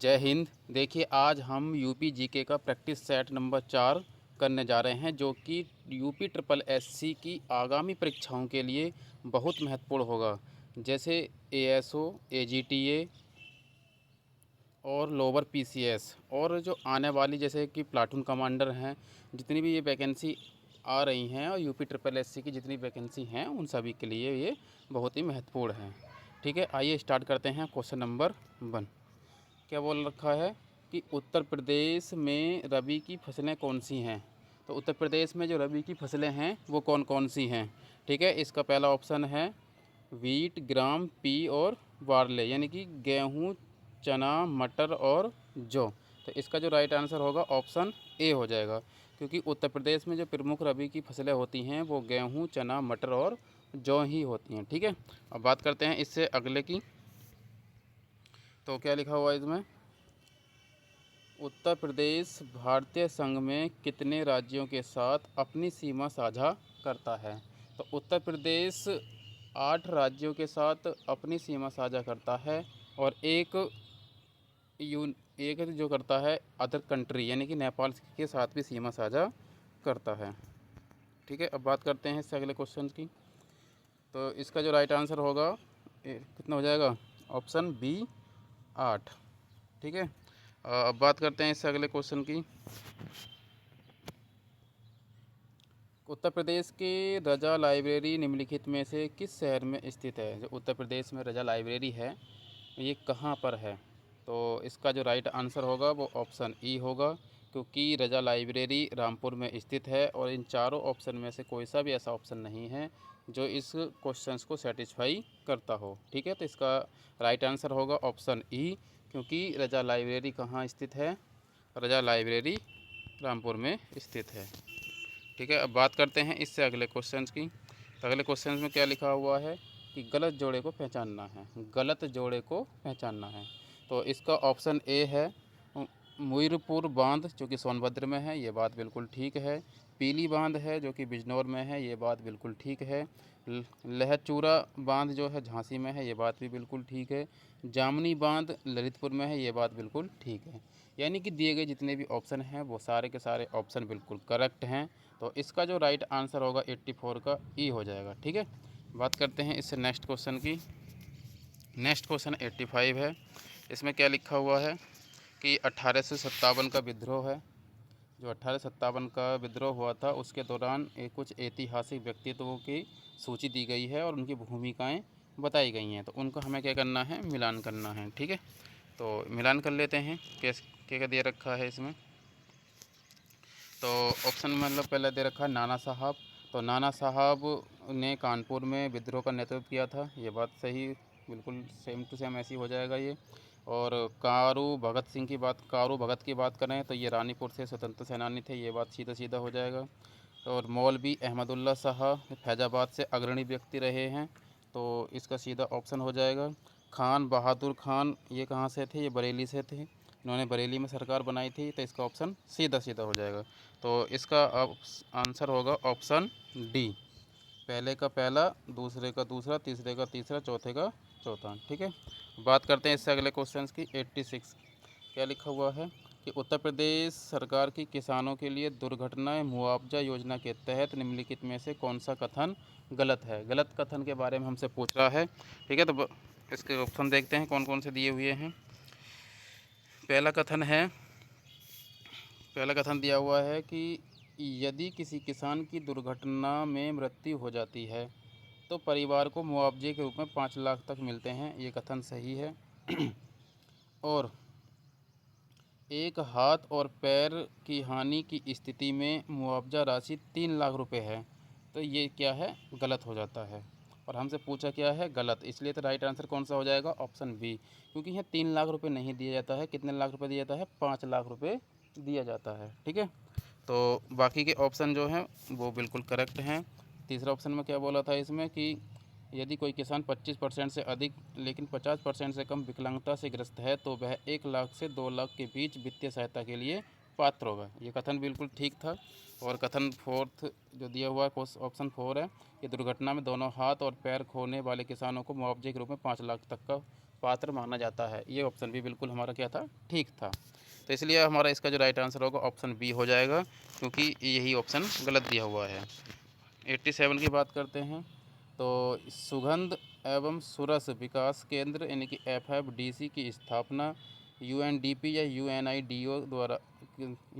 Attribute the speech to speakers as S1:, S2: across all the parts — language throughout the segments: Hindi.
S1: जय हिंद। देखिए, आज हम यूपी जीके का प्रैक्टिस सेट नंबर 4 करने जा रहे हैं, जो कि यूपी ट्रिपल एससी की आगामी परीक्षाओं के लिए बहुत महत्वपूर्ण होगा। जैसे एएसओ, एजीटीए और लोअर पीसीएस, और जो आने वाली जैसे कि प्लाटून कमांडर हैं, जितनी भी ये वैकेंसी आ रही हैं और यूपी ट्रिपल एससी की जितनी वैकेंसी हैं उन सभी के लिए ये बहुत ही महत्वपूर्ण है। ठीक है, आइए स्टार्ट करते हैं। क्वेश्चन नंबर 1 क्या बोल रखा है कि उत्तर प्रदेश में रबी की फसलें कौन सी हैं। तो उत्तर प्रदेश में जो रबी की फसलें हैं वो कौन कौन सी हैं। ठीक है, इसका पहला ऑप्शन है वीट, ग्राम, पी और बार्ले, यानी कि गेहूँ, चना, मटर और जौ। तो इसका जो राइट आंसर होगा ऑप्शन ए हो जाएगा, क्योंकि उत्तर प्रदेश में जो प्रमुख रबी की फसलें होती हैं वो गेहूँ, चना, मटर और जौ ही होती हैं। ठीक है, अब बात करते हैं इससे अगले की। तो क्या लिखा हुआ है इसमें, उत्तर प्रदेश भारतीय संघ में कितने राज्यों के साथ अपनी सीमा साझा करता है। तो उत्तर प्रदेश 8 राज्यों के साथ अपनी सीमा साझा करता है, और एक जो करता है अदर कंट्री, यानी कि नेपाल के साथ भी सीमा साझा करता है। ठीक है, अब बात करते हैं इससे अगले क्वेश्चन की। तो इसका जो राइट आंसर होगा कितना हो जाएगा, ऑप्शन बी 8। ठीक है, अब बात करते हैं इससे अगले क्वेश्चन की। उत्तर प्रदेश के रजा लाइब्रेरी निम्नलिखित में से किस शहर में स्थित है। जो उत्तर प्रदेश में रजा लाइब्रेरी है ये कहाँ पर है। तो इसका जो राइट आंसर होगा वो ऑप्शन ई होगा, क्योंकि रजा लाइब्रेरी रामपुर में स्थित है, और इन चारों ऑप्शन में से कोई सा भी ऐसा ऑप्शन नहीं है जो इस क्वेश्चंस को सेटिस्फाई करता हो। ठीक है, तो इसका राइट आंसर होगा ऑप्शन ई, क्योंकि रजा लाइब्रेरी कहाँ स्थित है, रजा लाइब्रेरी रामपुर में स्थित है। ठीक है, अब बात करते हैं इससे अगले क्वेश्चंस की। तो अगले क्वेश्चन में क्या लिखा हुआ है कि गलत जोड़े को पहचानना है, गलत जोड़े को पहचानना है। तो इसका ऑप्शन ए है मुईरपुर बांध, जो कि सोनभद्र में है, ये बात बिल्कुल ठीक है। पीली बांध है जो कि बिजनौर में है, ये बात बिल्कुल ठीक है। लहचूरा बांध जो है झांसी में है, ये बात भी बिल्कुल ठीक है। जामनी बांध ललितपुर में है, ये बात बिल्कुल ठीक है। यानी कि दिए गए जितने भी ऑप्शन हैं वो सारे के सारे ऑप्शन बिल्कुल करेक्ट हैं। तो इसका जो राइट आंसर होगा 84 का ई हो जाएगा। ठीक है, बात करते हैं इससे नेक्स्ट क्वेश्चन की। नेक्स्ट क्वेश्चन 85 है। इसमें क्या लिखा हुआ है कि 1857 का विद्रोह है। जो 1857 का विद्रोह हुआ था उसके दौरान कुछ ऐतिहासिक व्यक्तित्वों की सूची दी गई है और उनकी भूमिकाएं बताई गई हैं। तो उनको हमें क्या करना है, मिलान करना है। ठीक है, तो मिलान कर लेते हैं। क्या क्या दे रखा है इसमें। तो ऑप्शन में मतलब पहले दे रखा है नाना साहब। तो नाना साहब ने कानपुर में विद्रोह का नेतृत्व किया था, ये बात सही, बिल्कुल सेम टू सेम ऐसी हो जाएगा ये। और कारू भगत की बात करें तो ये रानीपुर से स्वतंत्र सेनानी थे, ये बात सीधा सीधा हो जाएगा। और मौलवी अहमदुल्ला शाह फैज़ाबाद से अग्रणी व्यक्ति रहे हैं, तो इसका सीधा ऑप्शन हो जाएगा। खान बहादुर खान ये कहाँ से थे, ये बरेली से थे, इन्होंने बरेली में सरकार बनाई थी, तो इसका ऑप्शन सीधा सीधा हो जाएगा। तो इसका आंसर होगा ऑप्शन डी, पहले का पहला, दूसरे का दूसरा, तीसरे का तीसरा, चौथे का चौथा। ठीक है, बात करते हैं इससे अगले क्वेश्चन की। 86 क्या लिखा हुआ है कि उत्तर प्रदेश सरकार की किसानों के लिए दुर्घटना मुआवजा योजना के तहत निम्नलिखित में से कौन सा कथन गलत है। गलत कथन के बारे में हमसे पूछ रहा है। ठीक है, तो इसके ऑप्शन देखते हैं कौन कौन से दिए हुए हैं। पहला कथन दिया हुआ है कि यदि किसी किसान की दुर्घटना में मृत्यु हो जाती है तो परिवार को मुआवजे के रूप में 5 लाख तक मिलते हैं, ये कथन सही है। और एक हाथ और पैर की हानि की स्थिति में मुआवजा राशि 3 लाख रुपए है, तो ये क्या है, गलत हो जाता है। और हमसे पूछा क्या है, गलत, इसलिए तो राइट आंसर कौन सा हो जाएगा, ऑप्शन बी, क्योंकि यहाँ 3 लाख रुपए नहीं दिया जाता है। कितने लाख रुपए दिया जाता है, 5 लाख रुपए दिया जाता है। ठीक है, तो बाकी के ऑप्शन जो हैं वो बिल्कुल करेक्ट हैं। तीसरा ऑप्शन में क्या बोला था इसमें कि यदि कोई किसान 25% से अधिक लेकिन 50% से कम विकलांगता से ग्रस्त है तो वह 1 लाख से 2 लाख के बीच वित्तीय सहायता के लिए पात्र होगा, ये कथन बिल्कुल ठीक था। और कथन फोर्थ जो दिया हुआ है ऑप्शन 4 है कि दुर्घटना में दोनों हाथ और पैर खोने वाले किसानों को मुआवजे के रूप में 5 लाख तक का पात्र माना जाता है। ये ऑप्शन भी बिल्कुल हमारा क्या था, ठीक था। तो इसलिए हमारा इसका जो राइट आंसर होगा ऑप्शन बी हो जाएगा, क्योंकि यही ऑप्शन गलत दिया हुआ है। 87 की बात करते हैं। तो सुगंध एवं सुरस विकास केंद्र यानी कि FFDC की स्थापना UNDP या UNIDO द्वारा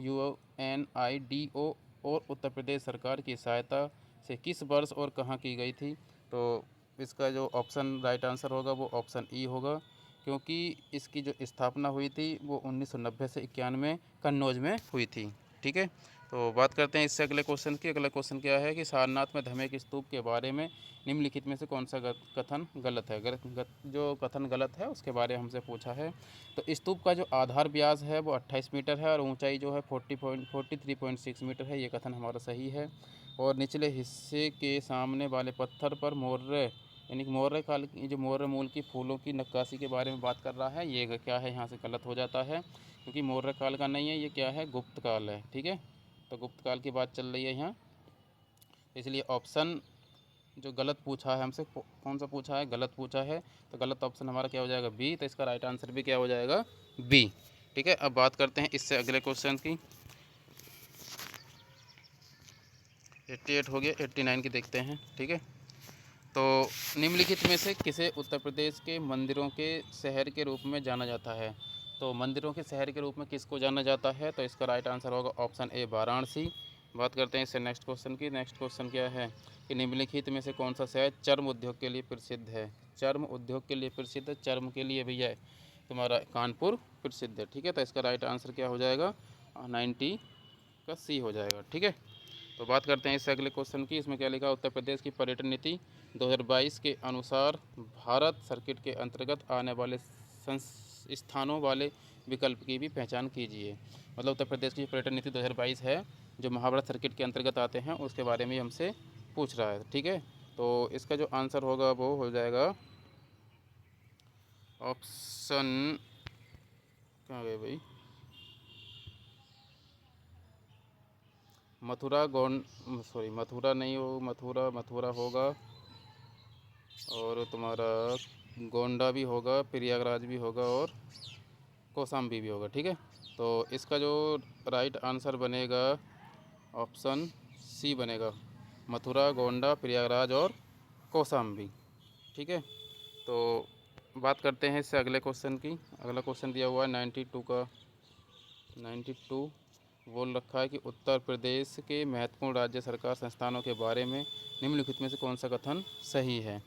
S1: UNIDO और उत्तर प्रदेश सरकार की सहायता से किस वर्ष और कहाँ की गई थी। तो इसका जो ऑप्शन राइट आंसर होगा वो ऑप्शन ई होगा, क्योंकि इसकी जो स्थापना हुई थी वो 1990 से 91 कन्नौज में हुई थी। ठीक है, तो बात करते हैं इससे अगले क्वेश्चन की। अगला क्वेश्चन क्या है कि सारनाथ में धमेक स्तूप के बारे में निम्नलिखित में से कौन सा कथन गलत है। जो कथन गलत है उसके बारे में हमसे पूछा है। तो स्तूप का जो आधार व्यास है वो 28 मीटर है और ऊंचाई जो है 43.6 मीटर है। ये कथन हमारा सही है। और निचले हिस्से के सामने वाले पत्थर पर मौर्य यानी कि मौर्य काल की जो मौर्य मूल की फूलों की नक्काशी के बारे में बात कर रहा है, ये क्या है यहाँ से गलत हो जाता है, क्योंकि मौर्य काल का नहीं है, ये क्या है, गुप्त काल है। ठीक है, तो गुप्त काल की बात चल रही है यहाँ, इसलिए ऑप्शन जो गलत पूछा है हमसे, कौन सा पूछा है, गलत पूछा है, तो गलत ऑप्शन हमारा क्या हो जाएगा, बी। तो इसका राइट आंसर भी क्या हो जाएगा, बी। ठीक है, अब बात करते हैं इससे अगले क्वेश्चन की। 88 हो गया, 89 की देखते हैं। ठीक है, तो निम्नलिखित में से किसे उत्तर प्रदेश के मंदिरों के शहर के रूप में जाना जाता है। तो मंदिरों के शहर के रूप में किसको जाना जाता है, तो इसका राइट आंसर होगा ऑप्शन ए, वाराणसी। बात करते हैं इससे नेक्स्ट क्वेश्चन की। नेक्स्ट क्वेश्चन क्या है कि निम्नलिखित में से कौन सा शहर चर्म उद्योग के लिए प्रसिद्ध है। चर्म उद्योग के लिए प्रसिद्ध, चर्म के लिए भैया तुम्हारा कानपुर प्रसिद्ध है। ठीक है, तो इसका राइट आंसर क्या हो जाएगा, 90 का सी हो जाएगा। ठीक है, तो बात करते हैं इससे अगले क्वेश्चन की। इसमें क्या लिखा, उत्तर प्रदेश की पर्यटन नीति 2022 के अनुसार भारत सर्किट के अंतर्गत आने वाले स्थानों वाले विकल्प की भी पहचान कीजिए। मतलब उत्तर प्रदेश की पर्यटन नीति 2022 है, जो महाभारत सर्किट के अंतर्गत आते हैं, उसके बारे में हमसे पूछ रहा है। ठीक है, तो इसका जो आंसर होगा वो हो जाएगा ऑप्शन, कहाँ गए भाई, मथुरा मथुरा नहीं हो, मथुरा होगा, और तुम्हारा गोंडा भी होगा, प्रयागराज भी होगा, और कौशाम्बी भी होगा। ठीक है, तो इसका जो राइट आंसर बनेगा ऑप्शन सी बनेगा, मथुरा, गोंडा, प्रयागराज और कौशाम्बी। ठीक है, तो बात करते हैं इससे अगले क्वेश्चन की। अगला क्वेश्चन दिया हुआ है 92 का। 92 बोल रखा है कि उत्तर प्रदेश के महत्वपूर्ण राज्य सरकार संस्थानों के बारे में निम्नलिखित में से कौन सा कथन सही है।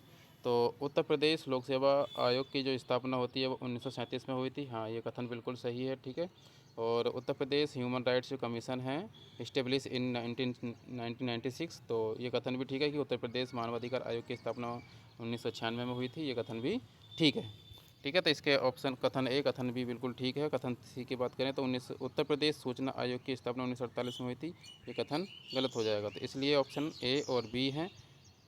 S1: तो उत्तर प्रदेश लोक सेवा आयोग की जो स्थापना होती है वो 1937 में हुई थी। हाँ, ये कथन बिल्कुल सही है। ठीक है, और उत्तर प्रदेश ह्यूमन राइट्स जो कमीशन है इस्टेब्लिश इन 1996, तो ये कथन भी ठीक है कि उत्तर प्रदेश मानवाधिकार आयोग की स्थापना 1996 में हुई थी। ये कथन भी ठीक है। ठीक है, तो इसके ऑप्शन कथन ए, कथन बी बिल्कुल ठीक है। कथन सी की बात करें तो उत्तर प्रदेश सूचना आयोग की स्थापना 1948 में हुई थी। ये कथन गलत हो जाएगा, तो इसलिए ऑप्शन ए और बी हैं।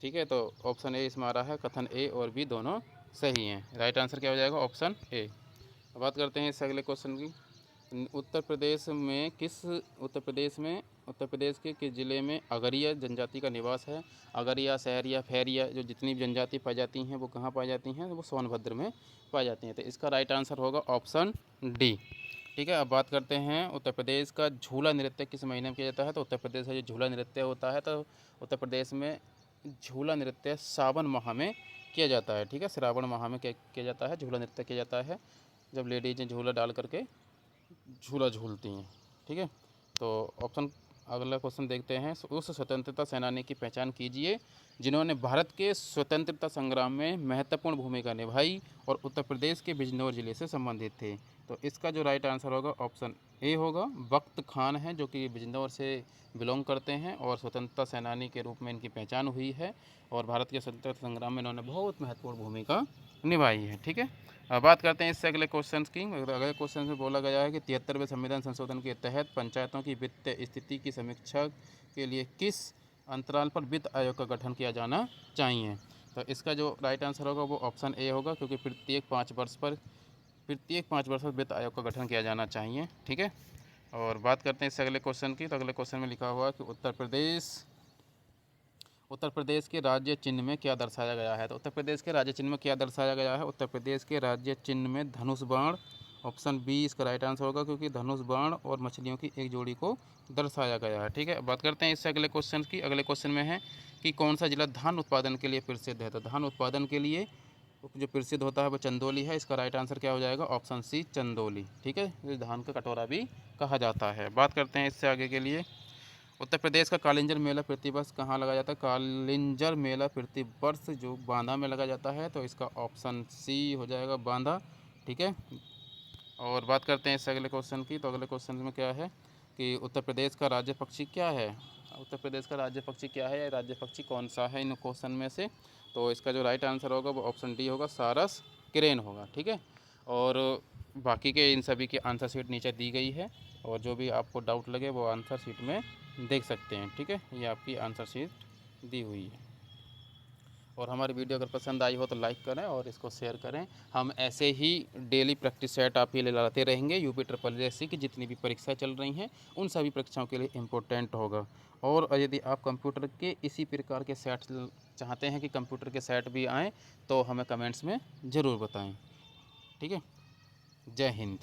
S1: ठीक है, तो ऑप्शन ए इसमें आ रहा है, कथन ए और बी दोनों सही हैं। राइट आंसर क्या हो जाएगा, ऑप्शन ए। अब बात करते हैं इस अगले क्वेश्चन की। उत्तर प्रदेश के किस ज़िले में अगरिया जनजाति का निवास है। अगरिया, सहरिया, फैरिया, जो जितनी भी जनजाति पाई जाती हैं वो कहाँ पाई जाती हैं, वो सोनभद्र में पाई जाती हैं। तो इसका राइट आंसर होगा ऑप्शन डी। ठीक है, अब बात करते हैं उत्तर प्रदेश का झूला नृत्य किस महीने में किया जाता है। तो उत्तर प्रदेश का जो झूला नृत्य होता है, तो उत्तर प्रदेश में झूला नृत्य सावन माह में किया जाता है। ठीक है, श्रावण माह में किया जाता है, झूला नृत्य किया जाता है, जब लेडीज़ झूला डाल करके झूला झूलती हैं। ठीक है, तो ऑप्शन अगला क्वेश्चन देखते हैं। उस स्वतंत्रता सेनानी की पहचान कीजिए जिन्होंने भारत के स्वतंत्रता संग्राम में महत्वपूर्ण भूमिका निभाई और उत्तर प्रदेश के बिजनौर जिले से संबंधित थे। तो इसका जो राइट आंसर होगा ऑप्शन ए होगा, वक्त खान है, जो कि बिजनौर से बिलोंग करते हैं और स्वतंत्रता सेनानी के रूप में इनकी पहचान हुई है और भारत के स्वतंत्रता संग्राम में इन्होंने बहुत महत्वपूर्ण भूमिका निभाई है। ठीक है, अब बात करते हैं इससे अगले क्वेश्चन की। अगले क्वेश्चन में बोला गया है कि 73वें संविधान संशोधन के तहत पंचायतों की वित्तीय स्थिति की समीक्षा के लिए किस अंतराल पर वित्त आयोग का गठन किया जाना चाहिए। तो इसका जो राइट आंसर होगा वो ऑप्शन ए होगा, क्योंकि प्रत्येक 5 वर्ष पर वित्त आयोग का गठन किया जाना चाहिए। ठीक है, और बात करते हैं इससे अगले क्वेश्चन की। तो अगले क्वेश्चन में लिखा हुआ है कि उत्तर प्रदेश उत्तर प्रदेश के राज्य चिन्ह में क्या दर्शाया गया है? तो उत्तर प्रदेश के राज्य चिन्ह में क्या दर्शाया गया है? उत्तर प्रदेश के राज्य चिन्ह में धनुष बाण, ऑप्शन बी इसका राइट आंसर होगा, क्योंकि धनुष बाण और मछलियों की एक जोड़ी को दर्शाया गया है। ठीक है, बात करते हैं इससे अगले क्वेश्चन की। अगले क्वेश्चन में है कि कौन सा जिला धान उत्पादन के लिए प्रसिद्ध है? तो धान उत्पादन के लिए जो प्रसिद्ध होता है वो चंदौली है। इसका राइट आंसर क्या हो जाएगा? Option C Chandauli. ठीक है, ये धान का कटोरा भी कहा जाता है। बात करते हैं इससे आगे के लिए। उत्तर प्रदेश का कालिंजर मेला प्रतिवर्ष कहाँ लगाया जाता है? कालिंजर मेला प्रतिवर्ष जो बांदा में लगाया जाता है, तो इसका ऑप्शन सी हो जाएगा बांदा। ठीक है, और बात करते हैं इससे अगले क्वेश्चन की। तो अगले क्वेश्चन में क्या है कि उत्तर प्रदेश का राज्य पक्षी क्या है? उत्तर प्रदेश का राज्य पक्षी क्या है? राज्य पक्षी कौन सा है इन क्वेश्चन में से? तो इसका जो राइट आंसर होगा वो ऑप्शन डी होगा, सारस क्रेन होगा। ठीक है, और बाकी के इन सभी की आंसर शीट नीचे दी गई है, और जो भी आपको डाउट लगे वो आंसर शीट में देख सकते हैं। ठीक है, ये आपकी आंसर शीट दी हुई है। और हमारी वीडियो अगर पसंद आई हो तो लाइक करें और इसको शेयर करें। हम ऐसे ही डेली प्रैक्टिस सेट आपके लिए लाते रहेंगे। यूपी ट्रिपल एससी की जितनी भी परीक्षाएं चल रही हैं उन सभी परीक्षाओं के लिए इम्पोर्टेंट होगा। और यदि आप कंप्यूटर के इसी प्रकार के सेट चाहते हैं कि कंप्यूटर के सेट भी आएँ, तो हमें कमेंट्स में ज़रूर बताएँ। ठीक है, जय हिंद।